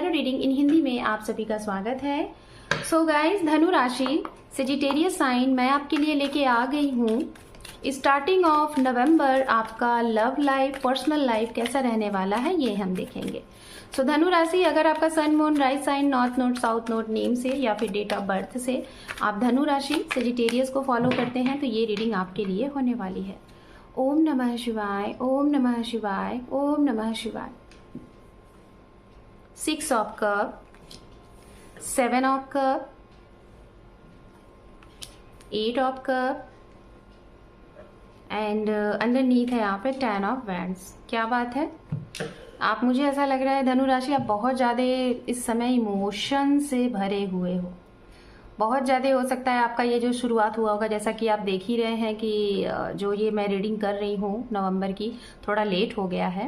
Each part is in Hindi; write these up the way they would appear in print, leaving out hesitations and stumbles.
टैरो रीडिंग इन हिंदी में आप सभी का स्वागत है। सो गाइस, धनु राशि सेजिटेरियस साइन मैं आपके लिए लेके आ गई हूँ। स्टार्टिंग ऑफ नवंबर आपका लव लाइफ, पर्सनल लाइफ कैसा रहने वाला है ये हम देखेंगे। सो धनु राशि, अगर आपका sun moon rise sign north node south node name से या फिर डेट ऑफ बर्थ से आप धनु राशि सेजिटेरियस को फॉलो करते हैं तो ये रीडिंग आपके लिए होने वाली है। ओम नमः शिवाय, ओम नमः शिवाय, ओम नमः शिवाय। 6 of cup, 7 of cup, 8 of cup and underneath है यहाँ पे 10 ऑफ वैंड्स। क्या बात है, आप, मुझे ऐसा लग रहा है धनु राशि आप बहुत ज़्यादा इस समय इमोशन से भरे हुए हो। बहुत ज़्यादा हो सकता है आपका ये जो शुरुआत हुआ होगा, जैसा कि आप देख ही रहे हैं कि जो ये मैं रीडिंग कर रही हूँ नवंबर की, थोड़ा लेट हो गया है।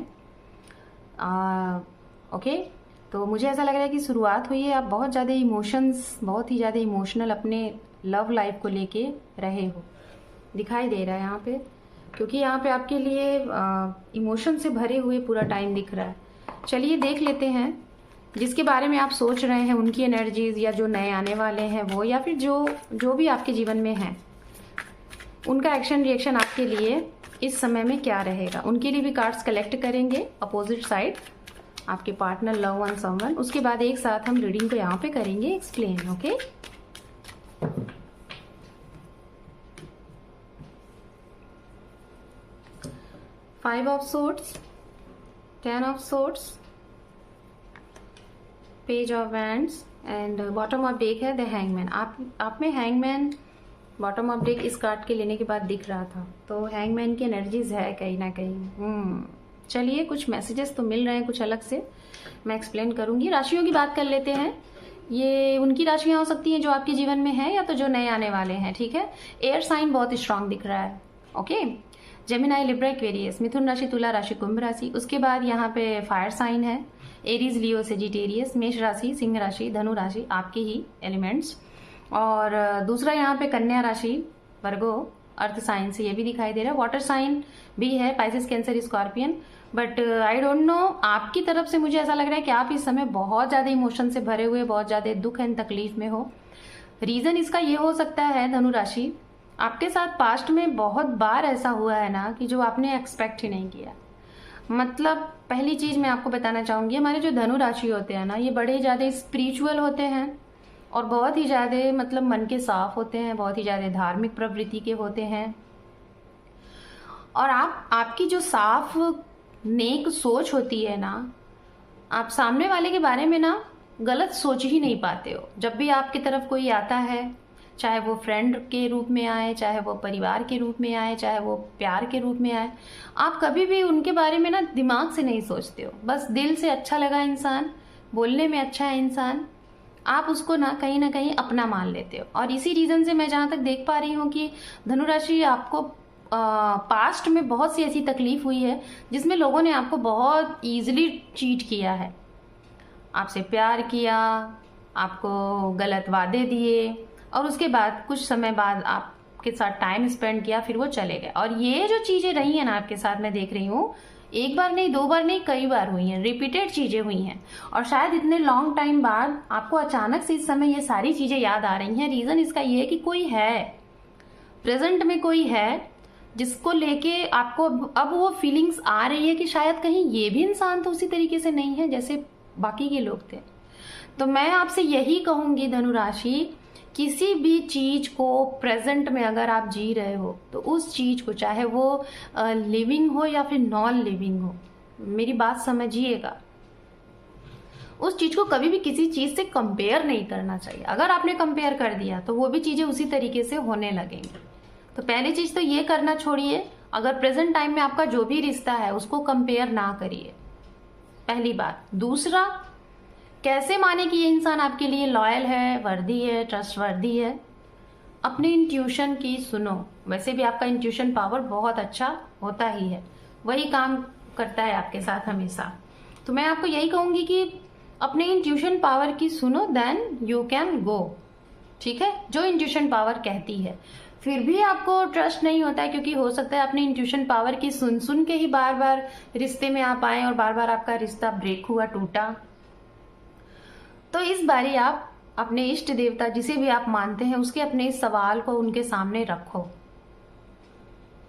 ओके, तो मुझे ऐसा लग रहा है कि शुरुआत हुई है, आप बहुत ज़्यादा इमोशंस, बहुत ही ज़्यादा इमोशनल अपने लव लाइफ को लेके रहे हो, दिखाई दे रहा है यहाँ पे, क्योंकि यहाँ पे आपके लिए इमोशन से भरे हुए पूरा टाइम दिख रहा है। चलिए देख लेते हैं जिसके बारे में आप सोच रहे हैं, उनकी एनर्जीज या जो नए आने वाले हैं वो, या फिर जो भी आपके जीवन में है, उनका एक्शन रिएक्शन आपके लिए इस समय में क्या रहेगा। उनके लिए भी कार्ड्स कलेक्ट करेंगे, अपोजिट साइड आपके पार्टनर, लव वन, समवन। उसके बाद एक साथ हम रीडिंग को यहाँ पे करेंगे explain. Okay, five of swords, 10 of swords, page of wands and bottom of deck है द हैंगमैन। आप में हैंगमैन बॉटम ऑफ डेक इस कार्ड के लेने के बाद दिख रहा था, तो हैंगमैन की एनर्जीज है कहीं ना कहीं। चलिए, कुछ मैसेजेस तो मिल रहे हैं कुछ अलग से, मैं एक्सप्लेन करूंगी। राशियों की बात कर लेते हैं। ये उनकी राशियां हो सकती हैं जो आपके जीवन में है, या तो जो नए आने वाले हैं। ठीक है, एयर साइन बहुत स्ट्रांग दिख रहा है। ओके, जेमिनाई, लिब्रा, एक्वेरियस, मिथुन राशि, तुला राशि, कुंभ राशि। उसके बाद यहाँ पे फायर साइन है, एरीज, लियो, सेजिटेरियस, मेष राशि, सिंह राशि, धनु राशि, आपके ही एलिमेंट्स। और दूसरा यहाँ पे कन्या राशि, वर्गो, अर्थ साइन से ये भी दिखाई दे रहा है। वाटर साइन भी है, Pisces, cancer, scorpion. But I don't know, आपकी तरफ से मुझे ऐसा लग रहा है कि आप इस समय बहुत ज्यादा इमोशन से भरे हुए, बहुत ज्यादा दुख एंड तकलीफ में हो। रीजन इसका ये हो सकता है धनु राशि, आपके साथ पास्ट में बहुत बार ऐसा हुआ है ना कि जो आपने एक्सपेक्ट ही नहीं किया। मतलब पहली चीज मैं आपको बताना चाहूंगी, हमारे जो धनु राशि होते हैं ना, ये बड़े ज्यादा स्पिरिचुअल होते हैं और बहुत ही ज्यादा मतलब मन के साफ होते हैं, बहुत ही ज्यादा धार्मिक प्रवृत्ति के होते हैं। और आपकी जो साफ नेक सोच होती है ना, आप सामने वाले के बारे में ना गलत सोच ही नहीं पाते हो। जब भी आपकी तरफ कोई आता है, चाहे वो फ्रेंड के रूप में आए, चाहे वो परिवार के रूप में आए, चाहे वो प्यार के रूप में आए, आप कभी भी उनके बारे में ना दिमाग से नहीं सोचते हो। बस दिल से अच्छा लगा इंसान, बोलने में अच्छा है इंसान, आप उसको ना कहीं अपना मान लेते हो। और इसी रीजन से मैं जहां तक देख पा रही हूँ कि धनु राशि, आपको पास्ट में बहुत सी ऐसी तकलीफ हुई है जिसमें लोगों ने आपको बहुत इजीली चीट किया है, आपसे प्यार किया, आपको गलत वादे दिए और उसके बाद कुछ समय बाद आपके साथ टाइम स्पेंड किया, फिर वो चले गए। और ये जो चीजें रही हैं ना आपके साथ, मैं देख रही हूँ, एक बार नहीं, 2 बार नहीं, कई बार हुई हैं, रिपीटेड चीजें हुई हैं। और शायद इतने लॉन्ग टाइम बाद आपको अचानक से इस समय ये सारी चीजें याद आ रही हैं। रीजन इसका ये है कि कोई है, प्रेजेंट में कोई है जिसको लेके आपको अब वो फीलिंग्स आ रही है कि शायद कहीं ये भी इंसान तो उसी तरीके से नहीं है जैसे बाकी के लोग थे। तो मैं आपसे यही कहूंगी धनु राशि, किसी भी चीज को प्रेजेंट में अगर आप जी रहे हो तो उस चीज को, चाहे वो लिविंग हो या फिर नॉन लिविंग हो, मेरी बात समझिएगा, उस चीज को कभी भी किसी चीज से कंपेयर नहीं करना चाहिए। अगर आपने कंपेयर कर दिया तो वो भी चीजें उसी तरीके से होने लगेंगी। तो पहली चीज तो ये करना छोड़िए, अगर प्रेजेंट टाइम में आपका जो भी रिश्ता है उसको कंपेयर ना करिए, पहली बात। दूसरा, कैसे माने कि ये इंसान आपके लिए लॉयल है, वर्दी है, ट्रस्टवर्दी है, अपने इंट्यूशन की सुनो। वैसे भी आपका इंट्यूशन पावर बहुत अच्छा होता ही है, वही काम करता है आपके साथ हमेशा। तो मैं आपको यही कहूंगी कि अपने इंट्यूशन पावर की सुनो, देन यू कैन गो। ठीक है, जो इंट्यूशन पावर कहती है। फिर भी आपको ट्रस्ट नहीं होता है, क्योंकि हो सकता है अपनी इंट्यूशन पावर की सुन के ही बार बार रिश्ते में आप आए और बार बार आपका रिश्ता ब्रेक हुआ, टूटा। तो इस बारी आप अपने इष्ट देवता जिसे भी आप मानते हैं उसके अपने इस सवाल को उनके सामने रखो।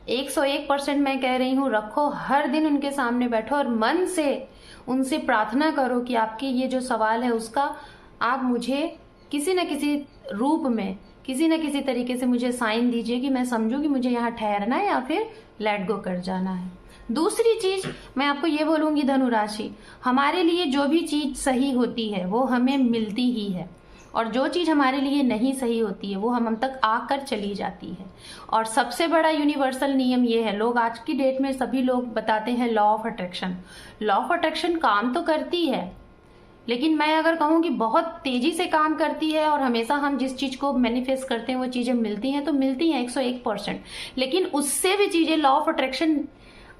101% मैं कह रही हूं, रखो। हर दिन उनके सामने बैठो और मन से उनसे प्रार्थना करो कि आपकी ये जो सवाल है उसका आप मुझे किसी न किसी रूप में, किसी न किसी तरीके से मुझे साइन दीजिए कि मैं समझूं कि मुझे यहाँ ठहरना है या फिर लेट गो कर जाना है। दूसरी चीज मैं आपको ये बोलूंगी धनु राशि, हमारे लिए जो भी चीज सही होती है वो हमें मिलती ही है, और जो चीज हमारे लिए नहीं सही होती है वो हम तक आकर चली जाती है। और सबसे बड़ा यूनिवर्सल नियम ये है, लोग आज की डेट में सभी लोग बताते हैं law of attraction. Law of attraction काम तो करती है, लेकिन मैं अगर कहूँ कि बहुत तेजी से काम करती है और हमेशा हम जिस चीज को मैनिफेस्ट करते हैं वो चीजें मिलती हैं, तो मिलती हैं 101%। लेकिन उससे भी चीजें law of attraction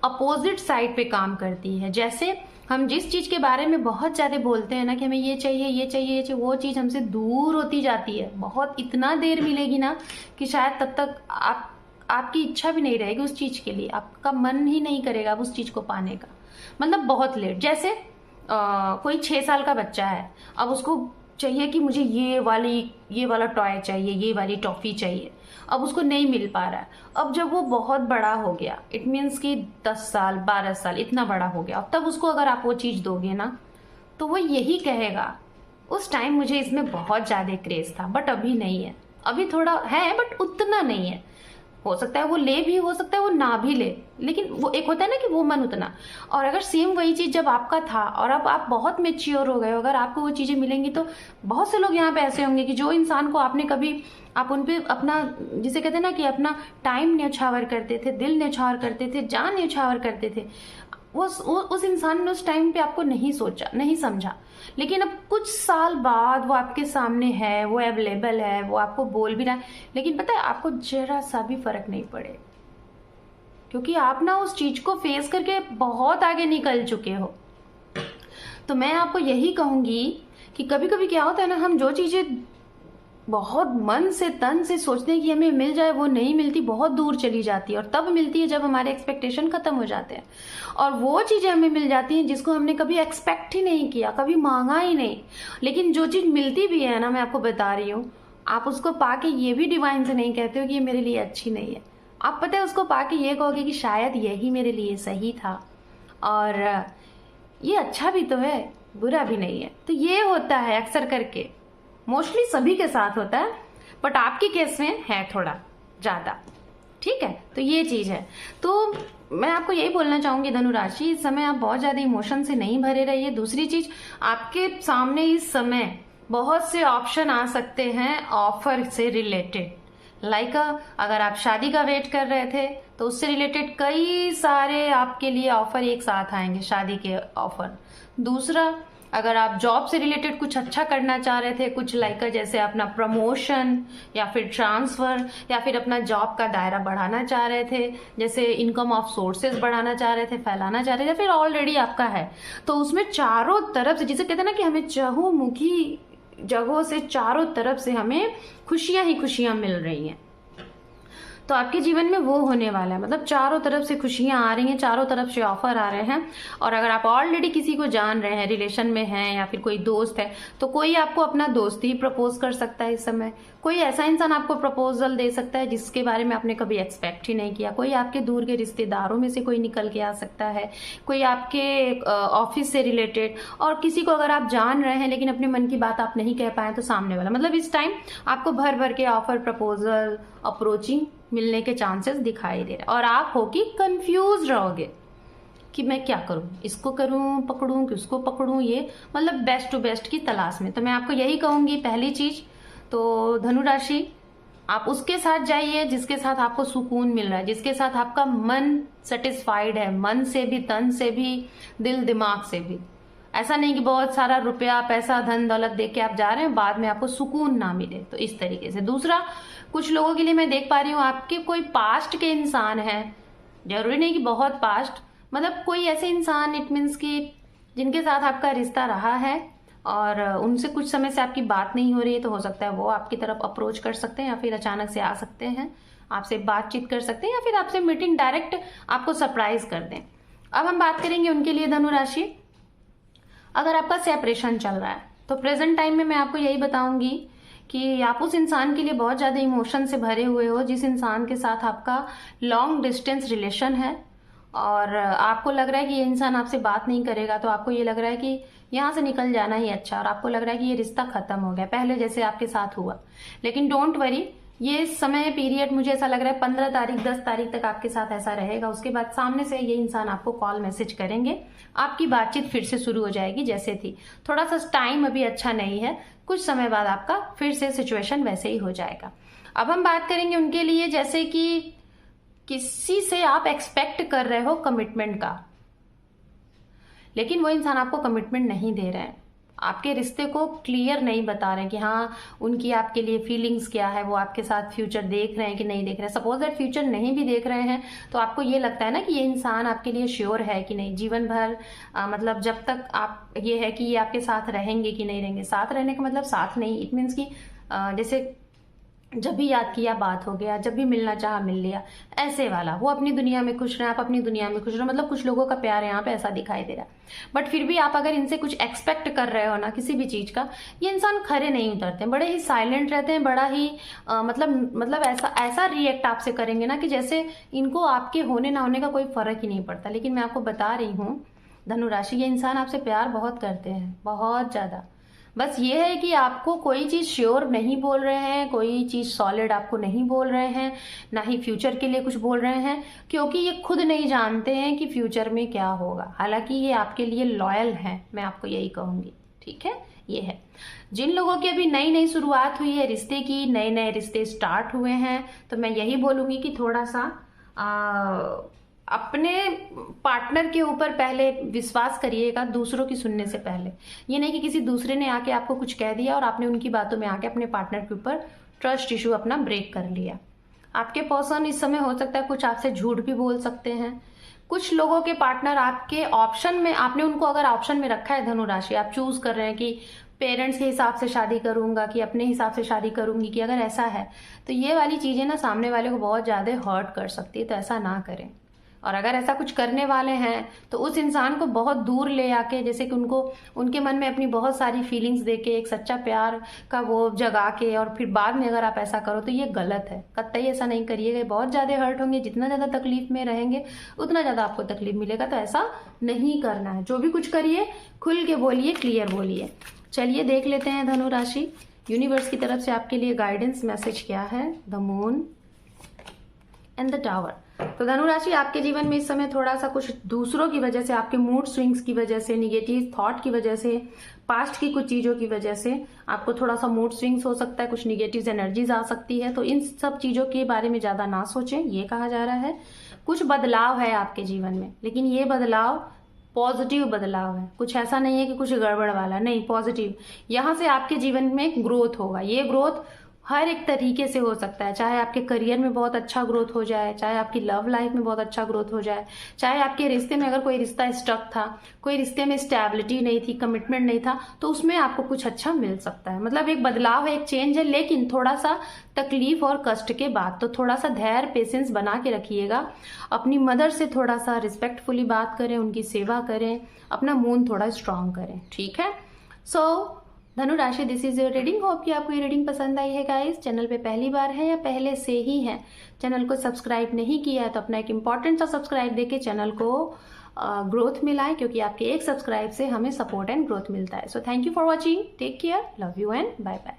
opposite side पे काम करती है। जैसे हम जिस चीज के बारे में बहुत ज्यादा बोलते हैं ना कि हमें ये चाहिए ये चाहिए ये चाहिए, वो चीज हमसे दूर होती जाती है। बहुत इतना देर मिलेगी ना कि शायद तब तक आपकी इच्छा भी नहीं रहेगी उस चीज के लिए, आपका मन ही नहीं करेगा उस चीज को पाने का, मतलब बहुत लेट। जैसे कोई 6 साल का बच्चा है, अब उसको चाहिए कि मुझे ये वाला टॉय चाहिए, ये वाली टॉफी चाहिए, अब उसको नहीं मिल पा रहा है। अब जब वो बहुत बड़ा हो गया, इट मीन्स कि 10 साल 12 साल इतना बड़ा हो गया, अब तब उसको अगर आप वो चीज दोगे ना तो वो यही कहेगा उस टाइम मुझे इसमें बहुत ज्यादा क्रेज था बट अभी नहीं है, अभी थोड़ा है बट उतना नहीं है। हो सकता है वो ले भी, हो सकता है वो ना भी ले, लेकिन वो एक होता है ना कि वो मन उतना। और अगर सेम वही चीज जब आपका था और अब आप बहुत मेच्योर हो गए, अगर आपको वो चीजें मिलेंगी तो बहुत से लोग यहाँ पे ऐसे होंगे कि जो इंसान को आपने कभी, आप उन पे अपना, जिसे कहते हैं ना कि अपना टाइम न्यौछावर करते थे, दिल न्यौछावर करते थे, जान न्यौछावर करते थे, उस इंसान ने उस टाइम पे आपको नहीं सोचा, नहीं समझा, लेकिन अब कुछ साल बाद वो आपके सामने है, वो अवेलेबल है, वो आपको बोल भी रहा है, लेकिन पता है आपको जरा सा भी फर्क नहीं पड़े, क्योंकि आप ना उस चीज को फेस करके बहुत आगे निकल चुके हो। तो मैं आपको यही कहूंगी कि कभी कभी क्या होता है ना, हम जो चीजें बहुत मन से तन से सोचते हैं कि हमें मिल जाए, वो नहीं मिलती, बहुत दूर चली जाती है। और तब मिलती है जब हमारे एक्सपेक्टेशन खत्म हो जाते हैं, और वो चीजें हमें मिल जाती हैं जिसको हमने कभी एक्सपेक्ट ही नहीं किया, कभी मांगा ही नहीं। लेकिन जो चीज मिलती भी है ना, मैं आपको बता रही हूँ, आप उसको पाके ये भी डिवाइन से नहीं कहते हो कि ये मेरे लिए अच्छी नहीं है, आप पता है उसको पाके ये कहोगे कि शायद यही मेरे लिए सही था, और ये अच्छा भी तो है, बुरा भी नहीं है। तो ये होता है अक्सर करके, मोस्टली सभी के साथ होता है, बट आपके केस में है थोड़ा ज्यादा, ठीक है। तो ये चीज है। तो मैं आपको यही बोलना चाहूंगी धनु राशि, इस समय आप बहुत ज्यादा इमोशन से नहीं भरे रहिए। दूसरी चीज, आपके सामने इस समय बहुत से ऑप्शन आ सकते हैं ऑफर से रिलेटेड। लाइक अगर आप शादी का वेट कर रहे थे तो उससे रिलेटेड कई सारे आपके लिए ऑफर एक साथ आएंगे, शादी के ऑफर। दूसरा, अगर आप जॉब से रिलेटेड कुछ अच्छा करना चाह रहे थे, कुछ लाइक जैसे अपना प्रमोशन या फिर ट्रांसफर, या फिर अपना जॉब का दायरा बढ़ाना चाह रहे थे, जैसे इनकम ऑफ सोर्सेज बढ़ाना चाह रहे थे, फैलाना चाह रहे थे, या फिर ऑलरेडी आपका है, तो उसमें चारों तरफ से, जिसे कहते हैं ना कि हमें चहुमुखी जगहों से चारों तरफ से हमें खुशियां ही खुशियां मिल रही हैं। तो आपके जीवन में वो होने वाला है, मतलब चारों तरफ से खुशियां आ रही हैं, चारों तरफ से ऑफर आ रहे हैं। और अगर आप ऑलरेडी किसी को जान रहे हैं, रिलेशन में हैं, या फिर कोई दोस्त है, तो कोई आपको अपना दोस्त ही प्रपोज कर सकता है इस समय। कोई ऐसा इंसान आपको प्रपोजल दे सकता है जिसके बारे में आपने कभी एक्सपेक्ट ही नहीं किया। कोई आपके दूर के रिश्तेदारों में से कोई निकल के आ सकता है, कोई आपके ऑफिस से रिलेटेड, और किसी को अगर आप जान रहे हैं लेकिन अपने मन की बात आप नहीं कह पाए तो सामने वाला, मतलब इस टाइम आपको भर भर के ऑफर, प्रपोजल, अप्रोचिंग मिलने के चांसेस दिखाई दे रहे हैं। और आप हो कि कंफ्यूज रहोगे कि मैं क्या करूं, इसको करूं, पकड़ूं कि उसको पकड़ूं, ये मतलब बेस्ट टू बेस्ट की तलाश में। तो मैं आपको यही कहूंगी, पहली चीज तो धनु राशि, आप उसके साथ जाइए जिसके साथ आपको सुकून मिल रहा है, जिसके साथ आपका मन सेटिस्फाइड है, मन से भी, तन से भी, दिल दिमाग से भी। ऐसा नहीं कि बहुत सारा रुपया, पैसा, धन दौलत देके आप जा रहे हैं, बाद में आपको सुकून ना मिले, तो इस तरीके से। दूसरा, कुछ लोगों के लिए मैं देख पा रही हूँ आपके कोई पास्ट के इंसान हैं, जरूरी नहीं कि बहुत पास्ट, मतलब कोई ऐसे इंसान, इट मीन्स कि जिनके साथ आपका रिश्ता रहा है और उनसे कुछ समय से आपकी बात नहीं हो रही है, तो हो सकता है वो आपकी तरफ अप्रोच कर सकते हैं, या फिर अचानक से आ सकते हैं, आपसे बातचीत कर सकते हैं, या फिर आपसे मीटिंग डायरेक्ट आपको सरप्राइज कर दें। अब हम बात करेंगे उनके लिए धनु राशि, अगर आपका सेपरेशन चल रहा है, तो प्रेजेंट टाइम में मैं आपको यही बताऊंगी कि आप उस इंसान के लिए बहुत ज़्यादा इमोशन से भरे हुए हो, जिस इंसान के साथ आपका लॉन्ग डिस्टेंस रिलेशन है, और आपको लग रहा है कि ये इंसान आपसे बात नहीं करेगा, तो आपको ये लग रहा है कि यहाँ से निकल जाना ही अच्छा, और आपको लग रहा है कि ये रिश्ता खत्म हो गया पहले जैसे आपके साथ हुआ। लेकिन डोंट वरी, ये समय पीरियड मुझे ऐसा लग रहा है 15 तारीख 10 तारीख तक आपके साथ ऐसा रहेगा। उसके बाद सामने से ये इंसान आपको कॉल मैसेज करेंगे, आपकी बातचीत फिर से शुरू हो जाएगी जैसे थी। थोड़ा सा टाइम अभी अच्छा नहीं है, कुछ समय बाद आपका फिर से सिचुएशन वैसे ही हो जाएगा। अब हम बात करेंगे उनके लिए, जैसे कि किसी से आप एक्सपेक्ट कर रहे हो कमिटमेंट का, लेकिन वो इंसान आपको कमिटमेंट नहीं दे रहे हैं, आपके रिश्ते को क्लियर नहीं बता रहे हैं कि हाँ उनकी आपके लिए फीलिंग्स क्या है, वो आपके साथ फ्यूचर देख रहे हैं कि नहीं देख रहे हैं। सपोज दैट फ्यूचर नहीं भी देख रहे हैं तो आपको ये लगता है ना कि ये इंसान आपके लिए श्योर है कि नहीं, जीवन भर मतलब जब तक आप ये है कि ये आपके साथ रहेंगे कि नहीं रहेंगे। साथ रहने का मतलब साथ नहीं, इट मीन्स कि जैसे जब भी याद किया बात हो गया, जब भी मिलना चाहा मिल लिया, ऐसे वाला। वो अपनी दुनिया में खुश रहे, आप अपनी दुनिया में खुश रहो। मतलब कुछ लोगों का प्यार यहाँ पे ऐसा दिखाई दे रहा है। बट फिर भी आप अगर इनसे कुछ एक्सपेक्ट कर रहे हो ना किसी भी चीज का, ये इंसान खरे नहीं उतरते, बड़े ही साइलेंट रहते हैं, बड़ा ही मतलब ऐसा रिएक्ट आपसे करेंगे ना कि जैसे इनको आपके होने ना होने का कोई फर्क ही नहीं पड़ता। लेकिन मैं आपको बता रही हूँ धनु राशि, ये इंसान आपसे प्यार बहुत करते हैं, बहुत ज्यादा। बस ये है कि आपको कोई चीज श्योर नहीं बोल रहे हैं, कोई चीज सॉलिड आपको नहीं बोल रहे हैं, ना ही फ्यूचर के लिए कुछ बोल रहे हैं, क्योंकि ये खुद नहीं जानते हैं कि फ्यूचर में क्या होगा। हालांकि ये आपके लिए लॉयल हैं, मैं आपको यही कहूंगी। ठीक है, ये है। जिन लोगों की अभी नई नई शुरुआत हुई है रिश्ते की, नए नए रिश्ते स्टार्ट हुए हैं, तो मैं यही बोलूंगी कि थोड़ा सा अपने पार्टनर के ऊपर पहले विश्वास करिएगा, दूसरों की सुनने से पहले। ये नहीं कि किसी दूसरे ने आके आपको कुछ कह दिया और आपने उनकी बातों में आके अपने पार्टनर के ऊपर ट्रस्ट इशू अपना ब्रेक कर लिया। आपके पर्सन इस समय हो सकता है कुछ आपसे झूठ भी बोल सकते हैं। कुछ लोगों के पार्टनर आपके ऑप्शन में, आपने उनको अगर ऑप्शन में रखा है धनु राशि, आप चूज कर रहे हैं कि पेरेंट्स के हिसाब से शादी करूंगा कि अपने हिसाब से शादी करूंगी, कि अगर ऐसा है तो ये वाली चीजें ना सामने वाले को बहुत ज्यादा हर्ट कर सकती है, तो ऐसा ना करें। और अगर ऐसा कुछ करने वाले हैं तो उस इंसान को बहुत दूर ले आके, जैसे कि उनको उनके मन में अपनी बहुत सारी फीलिंग्स देके, एक सच्चा प्यार का वो जगा के, और फिर बाद में अगर आप ऐसा करो तो ये गलत है। कतई ऐसा नहीं करिएगा, बहुत ज्यादा हर्ट होंगे। जितना ज्यादा तकलीफ में रहेंगे उतना ज्यादा आपको तकलीफ मिलेगा, तो ऐसा नहीं करना है। जो भी कुछ करिए खुल के बोलिए, क्लियर बोलिए। चलिए देख लेते हैं धनु राशि, यूनिवर्स की तरफ से आपके लिए गाइडेंस मैसेज क्या है। The moon and the tower. तो धनु राशि, आपके जीवन में इस समय थोड़ा सा कुछ दूसरों की वजह से, आपके मूड स्विंग्स की वजह से, निगेटिव थॉट की वजह से, पास्ट की कुछ चीजों की वजह से आपको थोड़ा सा मूड स्विंग्स हो सकता है, कुछ निगेटिव एनर्जीज आ सकती है। तो इन सब चीजों के बारे में ज्यादा ना सोचें, ये कहा जा रहा है। कुछ बदलाव है आपके जीवन में, लेकिन ये बदलाव पॉजिटिव बदलाव है। कुछ ऐसा नहीं है कि कुछ गड़बड़ वाला, नहीं, पॉजिटिव। यहाँ से आपके जीवन में ग्रोथ होगा। ये ग्रोथ हर एक तरीके से हो सकता है, चाहे आपके करियर में बहुत अच्छा ग्रोथ हो जाए, चाहे आपकी लव लाइफ में बहुत अच्छा ग्रोथ हो जाए, चाहे आपके रिश्ते में, अगर कोई रिश्ता स्टक था, कोई रिश्ते में स्टेबिलिटी नहीं थी, कमिटमेंट नहीं था, तो उसमें आपको कुछ अच्छा मिल सकता है। मतलब एक बदलाव है, एक चेंज है, लेकिन थोड़ा सा तकलीफ और कष्ट के बाद। तो थोड़ा सा धैर्य, पेशेंस बना के रखिएगा। अपनी मदर से थोड़ा सा रिस्पेक्टफुली बात करें, उनकी सेवा करें, अपना मूड थोड़ा स्ट्रांग करें। ठीक है। सो धनु राशि, this is your reading. Hope कि आपको ये रीडिंग पसंद आई है गाइस। चैनल पे पहली बार है या पहले से ही है, चैनल को सब्सक्राइब नहीं किया है तो अपना एक इंपॉर्टेंट सा सब्सक्राइब देके चैनल को ग्रोथ में लाएं, क्योंकि आपके एक सब्सक्राइब से हमें सपोर्ट एंड ग्रोथ मिलता है। So thank you for watching, take care, love you and bye bye.